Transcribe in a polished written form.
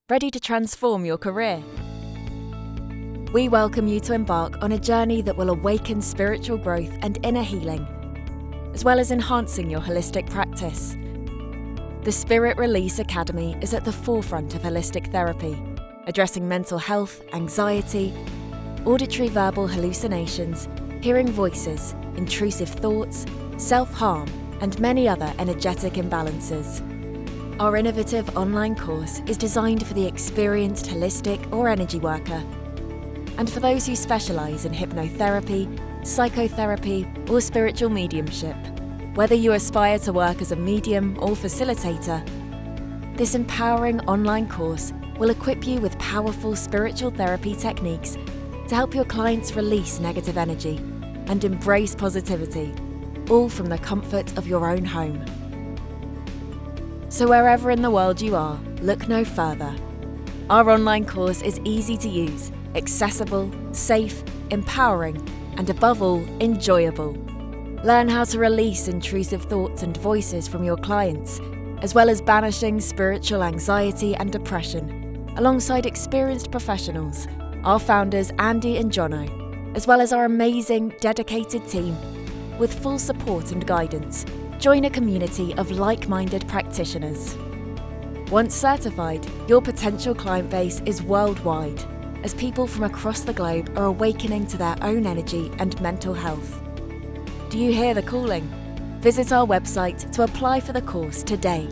Ready to transform your career? We welcome you to embark on a journey that will awaken spiritual growth and inner healing, as well as enhancing your holistic practice. The Spirit Release Academy is at the forefront of holistic therapy, addressing mental health, anxiety, auditory verbal hallucinations, hearing voices, intrusive thoughts, self-harm, and many other energetic imbalances. Our innovative online course is designed for the experienced holistic or energy worker, and for those who specialise in hypnotherapy, psychotherapy, or spiritual mediumship. Whether you aspire to work as a medium or facilitator, this empowering online course will equip you with powerful spiritual therapy techniques to help your clients release negative energy and embrace positivity, all from the comfort of your own home. So wherever in the world you are, look no further. Our online course is easy to use, accessible, safe, empowering, and above all, enjoyable. Learn how to release intrusive thoughts and voices from your clients, as well as banishing spiritual anxiety and depression, alongside experienced professionals, our founders Andy and Jonno, as well as our amazing, dedicated team. With full support and guidance, join a community of like-minded practitioners. Once certified, your potential client base is worldwide, as people from across the globe are awakening to their own energy and mental health. Do you hear the calling? Visit our website to apply for the course today.